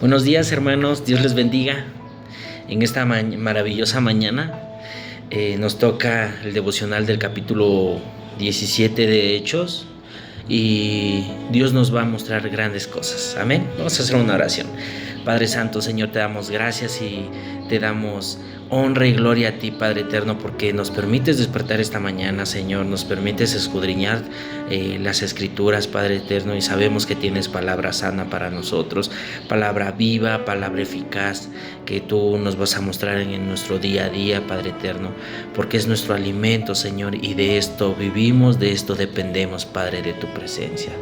Buenos días, hermanos, Dios les bendiga. En esta maravillosa mañana nos toca el devocional del capítulo 17 de Hechos y Dios nos va a mostrar grandes cosas. Amén. Vamos a hacer una oración. Padre Santo, Señor, te damos gracias y te damos honra y gloria a ti, Padre eterno, porque nos permites despertar esta mañana, Señor, nos permites escudriñar las escrituras, Padre eterno, y sabemos que tienes palabra sana para nosotros, palabra viva, palabra eficaz, que tú nos vas a mostrar en nuestro día a día, Padre eterno, porque es nuestro alimento, Señor, y de esto vivimos, de esto dependemos, Padre, de tu presencia.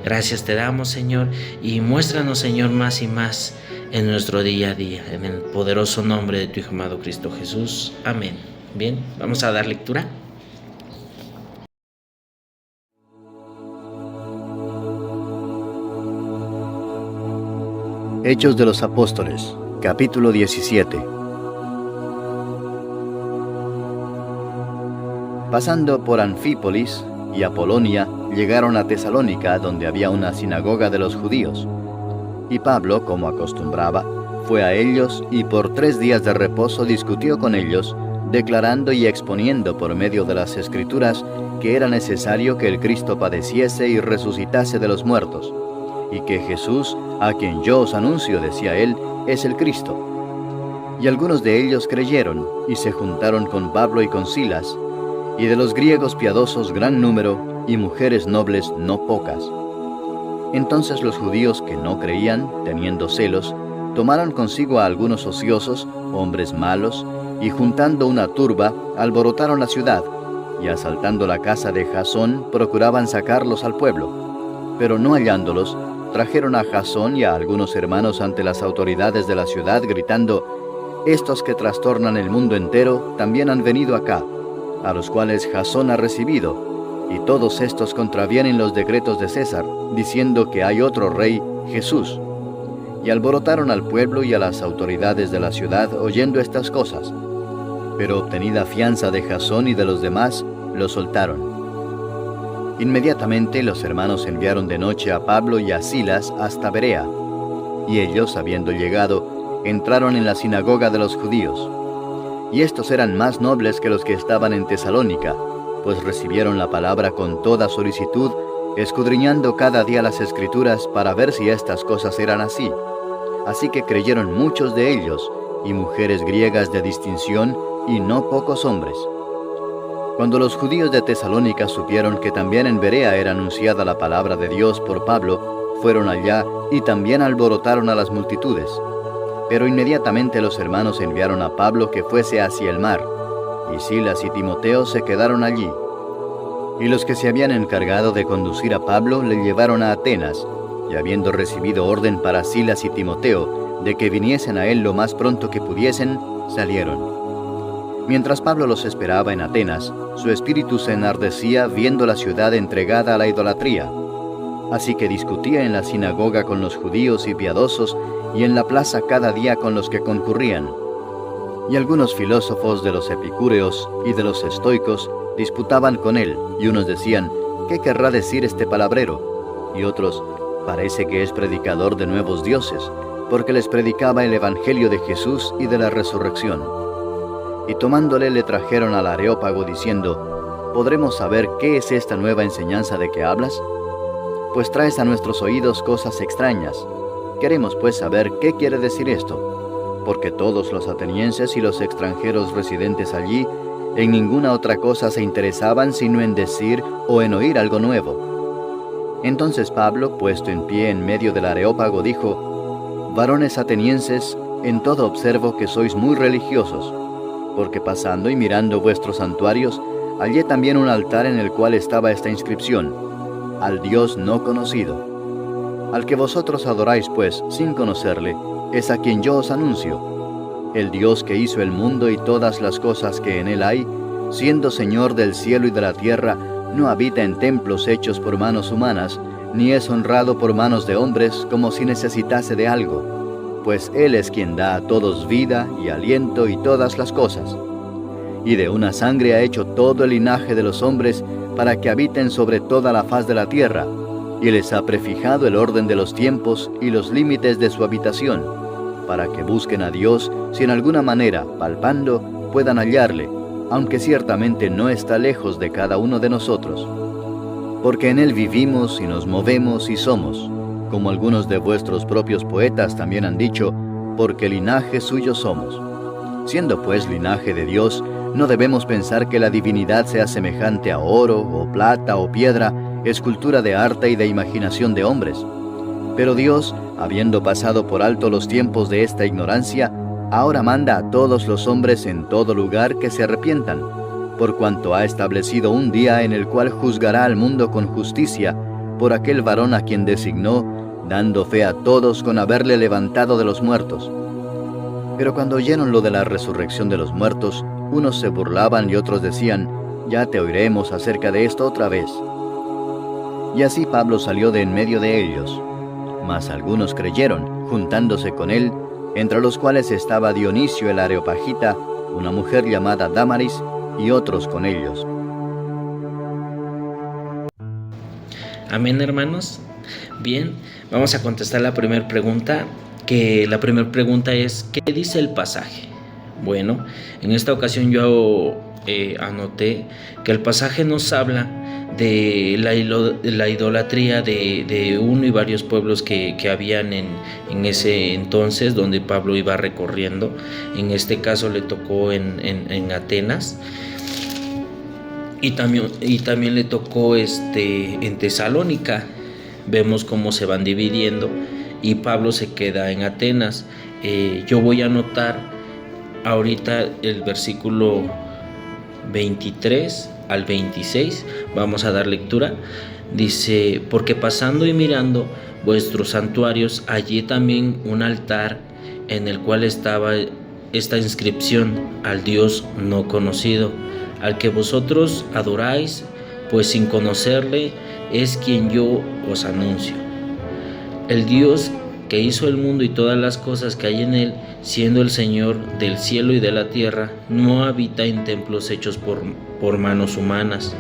Gracias te damos, Señor, y muéstranos, Señor, más y más en nuestro día a día, en el poderoso nombre de tu Hijo amado Cristo Jesús. Amén. Bien, vamos a dar lectura. Hechos de los Apóstoles, capítulo 17. Pasando por Anfípolis y Apolonia, llegaron a Tesalónica, donde había una sinagoga de los judíos. Y Pablo, como acostumbraba, fue a ellos y por 3 días de reposo discutió con ellos, declarando y exponiendo por medio de las Escrituras que era necesario que el Cristo padeciese y resucitase de los muertos, y que Jesús, a quien yo os anuncio, decía él, es el Cristo. Y algunos de ellos creyeron, y se juntaron con Pablo y con Silas, y de los griegos piadosos gran número, y mujeres nobles no pocas. Entonces los judíos que no creían, teniendo celos, tomaron consigo a algunos ociosos, hombres malos, y juntando una turba, alborotaron la ciudad, y asaltando la casa de Jasón, procuraban sacarlos al pueblo. Pero no hallándolos, trajeron a Jasón y a algunos hermanos ante las autoridades de la ciudad, gritando: «Estos que trastornan el mundo entero, también han venido acá, a los cuales Jasón ha recibido, y todos estos contravienen los decretos de César, diciendo que hay otro rey, Jesús». Y alborotaron al pueblo y a las autoridades de la ciudad oyendo estas cosas. Pero obtenida fianza de Jasón y de los demás, lo soltaron. Inmediatamente los hermanos enviaron de noche a Pablo y a Silas hasta Berea. Y ellos, habiendo llegado, entraron en la sinagoga de los judíos. Y estos eran más nobles que los que estaban en Tesalónica, pues recibieron la palabra con toda solicitud, escudriñando cada día las Escrituras para ver si estas cosas eran así. Así que creyeron muchos de ellos, y mujeres griegas de distinción, y no pocos hombres. Cuando los judíos de Tesalónica supieron que también en Berea era anunciada la palabra de Dios por Pablo, fueron allá y también alborotaron a las multitudes. Pero inmediatamente los hermanos enviaron a Pablo que fuese hacia el mar, y Silas y Timoteo se quedaron allí. Y los que se habían encargado de conducir a Pablo le llevaron a Atenas, y habiendo recibido orden para Silas y Timoteo de que viniesen a él lo más pronto que pudiesen, salieron. Mientras Pablo los esperaba en Atenas, su espíritu se enardecía viendo la ciudad entregada a la idolatría. Así que discutía en la sinagoga con los judíos y piadosos, y en la plaza cada día con los que concurrían. Y algunos filósofos de los epicúreos y de los estoicos disputaban con él, y unos decían: «¿Qué querrá decir este palabrero?». Y otros: «Parece que es predicador de nuevos dioses», porque les predicaba el evangelio de Jesús y de la resurrección. Y tomándole le trajeron al Areópago diciendo: «¿Podremos saber qué es esta nueva enseñanza de que hablas? Pues traes a nuestros oídos cosas extrañas. Queremos pues saber qué quiere decir esto, porque todos los atenienses y los extranjeros residentes allí en ninguna otra cosa se interesaban sino en decir o en oír algo nuevo». Entonces Pablo, puesto en pie en medio del Areópago, dijo: «Varones atenienses, en todo observo que sois muy religiosos, porque pasando y mirando vuestros santuarios, hallé también un altar en el cual estaba esta inscripción: Al Dios no conocido. Al que vosotros adoráis pues, sin conocerle, es a quien yo os anuncio, el Dios que hizo el mundo y todas las cosas que en él hay, siendo Señor del cielo y de la tierra, no habita en templos hechos por manos humanas, ni es honrado por manos de hombres como si necesitase de algo, pues Él es quien da a todos vida y aliento y todas las cosas. Y de una sangre ha hecho todo el linaje de los hombres para que habiten sobre toda la faz de la tierra, y les ha prefijado el orden de los tiempos y los límites de su habitación, para que busquen a Dios si en alguna manera, palpando, puedan hallarle, aunque ciertamente no está lejos de cada uno de nosotros. Porque en Él vivimos y nos movemos y somos, como algunos de vuestros propios poetas también han dicho, porque linaje suyo somos. Siendo pues linaje de Dios, no debemos pensar que la divinidad sea semejante a oro, o plata, o piedra, escultura de arte y de imaginación de hombres. Pero Dios, habiendo pasado por alto los tiempos de esta ignorancia, ahora manda a todos los hombres en todo lugar que se arrepientan, por cuanto ha establecido un día en el cual juzgará al mundo con justicia, por aquel varón a quien designó, dando fe a todos con haberle levantado de los muertos. Pero cuando oyeron lo de la resurrección de los muertos, unos se burlaban y otros decían, ya te oiremos acerca de esto otra vez. Y así Pablo salió de en medio de ellos. Mas algunos creyeron, juntándose con él, entre los cuales estaba Dionisio el Areopagita, una mujer llamada Dámaris, y otros con ellos. Amén, hermanos. Bien, vamos a contestar la primera pregunta, que la primera pregunta es, ¿qué dice el pasaje? Bueno, en esta ocasión yo anoté que el pasaje nos habla de la idolatría de uno y varios pueblos que habían en ese entonces donde Pablo iba recorriendo. En este caso le tocó en Atenas y también le tocó en Tesalónica. Vemos cómo se van dividiendo y Pablo se queda en Atenas. Yo voy a anotar ahorita el versículo 23 al 26, vamos a dar lectura. Dice, porque pasando y mirando vuestros santuarios, hallé también un altar en el cual estaba esta inscripción: al Dios no conocido, al que vosotros adoráis, pues sin conocerle es quien yo os anuncio. El Dios que hizo el mundo y todas las cosas que hay en él, siendo el Señor del cielo y de la tierra, no habita en templos hechos por manos humanas,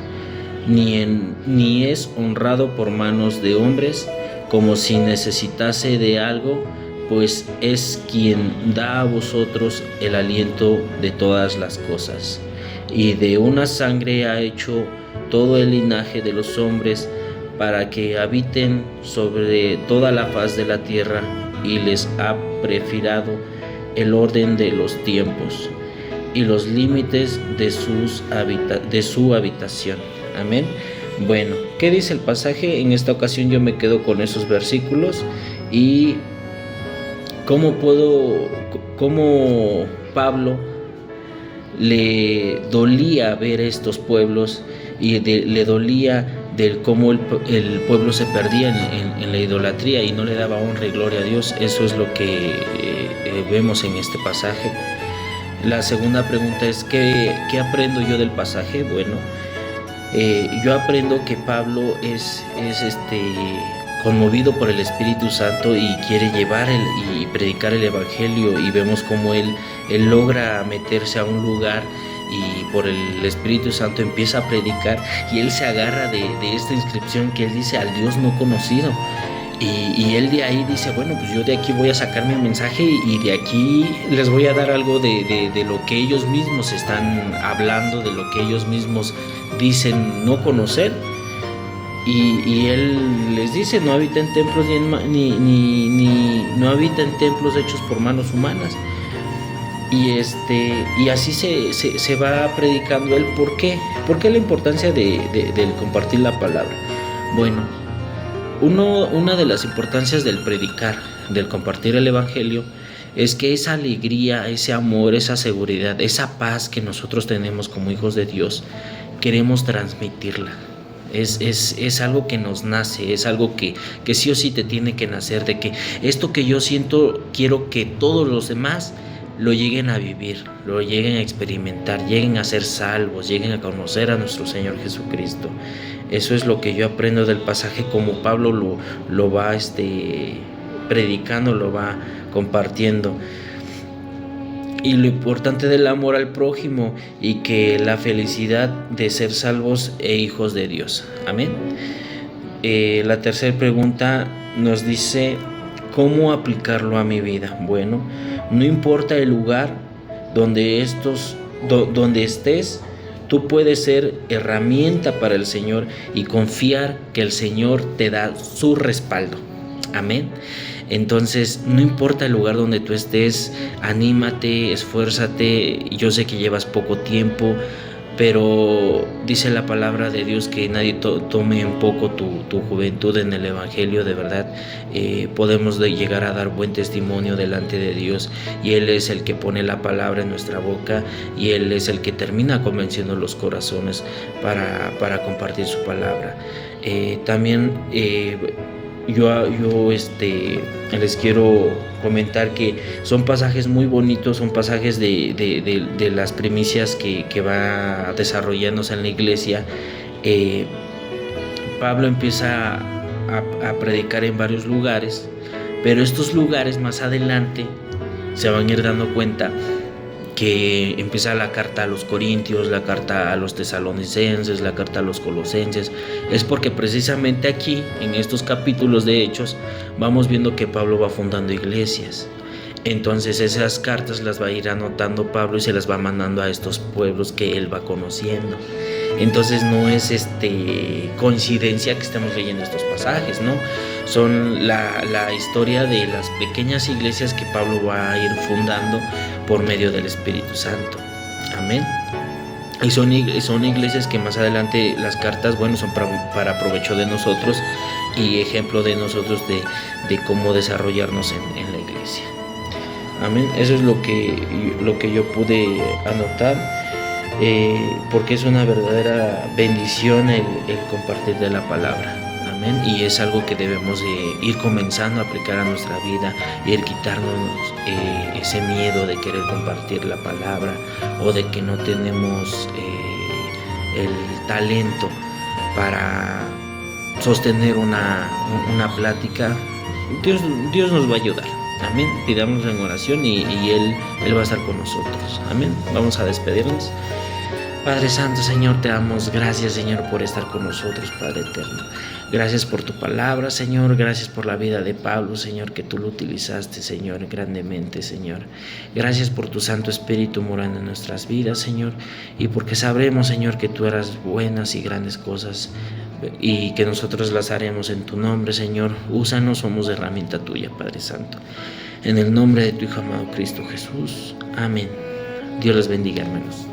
ni es honrado por manos de hombres, como si necesitase de algo, pues es quien da a vosotros el aliento de todas las cosas. Y de una sangre ha hecho todo el linaje de los hombres, para que habiten sobre toda la faz de la tierra, y les ha prefirado el orden de los tiempos y los límites de su habitación. Amén. Bueno, ¿qué dice el pasaje? En esta ocasión yo me quedo con esos versículos y cómo Pablo le dolía ver estos pueblos y le dolía del cómo el pueblo se perdía en la idolatría y no le daba honra y gloria a Dios. Eso es lo que vemos en este pasaje. La segunda pregunta es, ¿qué aprendo yo del pasaje? Bueno, yo aprendo que Pablo es conmovido por el Espíritu Santo y quiere llevar y predicar el Evangelio, y vemos cómo él logra meterse a un lugar y por el Espíritu Santo empieza a predicar, y él se agarra de esta inscripción que él dice: al Dios no conocido, y él de ahí dice: bueno, pues yo de aquí voy a sacar mi mensaje y de aquí les voy a dar algo de lo que ellos mismos están hablando, de lo que ellos mismos dicen no conocer. Y él les dice: no habita en templos no habita en templos hechos por manos humanas. Y así se va predicando él. ¿Por qué? ¿Por qué la importancia del compartir la palabra? Bueno, una de las importancias del predicar, del compartir el Evangelio, es que esa alegría, ese amor, esa seguridad, esa paz que nosotros tenemos como hijos de Dios, queremos transmitirla. Es algo que nos nace, es algo que sí o sí te tiene que nacer, de que esto que yo siento, quiero que todos los demás lo lleguen a vivir, lo lleguen a experimentar, lleguen a ser salvos, lleguen a conocer a nuestro Señor Jesucristo. Eso es lo que yo aprendo del pasaje, como Pablo lo va predicando, lo va compartiendo. Y lo importante del amor al prójimo, y que la felicidad de ser salvos e hijos de Dios. Amén. la tercera pregunta nos dice, ¿cómo aplicarlo a mi vida? Bueno, no importa el lugar donde estés, tú puedes ser herramienta para el Señor y confiar que el Señor te da su respaldo. Amén. Entonces, no importa el lugar donde tú estés, anímate, esfuérzate. Yo sé que llevas poco tiempo, pero dice la palabra de Dios que nadie tome en poco tu juventud en el Evangelio. De verdad, podemos llegar a dar buen testimonio delante de Dios, y Él es el que pone la palabra en nuestra boca, y Él es el que termina convenciendo los corazones para compartir su palabra. También yo les quiero comentar que son pasajes muy bonitos, son pasajes de las primicias que va desarrollándose en la iglesia. Pablo empieza a predicar en varios lugares, pero estos lugares más adelante se van a ir dando cuenta que empieza la carta a los Corintios, la carta a los Tesalonicenses, la carta a los Colosenses. Es porque precisamente aquí, en estos capítulos de Hechos, vamos viendo que Pablo va fundando iglesias. Entonces esas cartas las va a ir anotando Pablo y se las va mandando a estos pueblos que él va conociendo. Entonces no es coincidencia que estemos leyendo estos pasajes, ¿no? Son la historia de las pequeñas iglesias que Pablo va a ir fundando por medio del Espíritu Santo. Amén. Y son iglesias que más adelante las cartas, bueno, son para provecho de nosotros y ejemplo de nosotros de cómo desarrollarnos en la iglesia. Amén. Eso es lo que yo pude anotar. Porque es una verdadera bendición el compartir de la palabra. Amén. Y es algo que debemos de ir comenzando a aplicar a nuestra vida, ir quitarnos ese miedo de querer compartir la palabra, o de que no tenemos el talento para sostener una plática. Dios nos va a ayudar. Amén. Pidámoslo en oración y Él va a estar con nosotros. Amén. Vamos a despedirnos. Padre Santo, Señor, te damos gracias, Señor, por estar con nosotros, Padre eterno. Gracias por tu palabra, Señor. Gracias por la vida de Pablo, Señor, que tú lo utilizaste, Señor, grandemente, Señor. Gracias por tu Santo Espíritu morando en nuestras vidas, Señor. Y porque sabremos, Señor, que tú harás buenas y grandes cosas y que nosotros las haremos en tu nombre, Señor. Úsanos, somos herramienta tuya, Padre Santo. En el nombre de tu Hijo amado Cristo Jesús. Amén. Dios les bendiga, hermanos.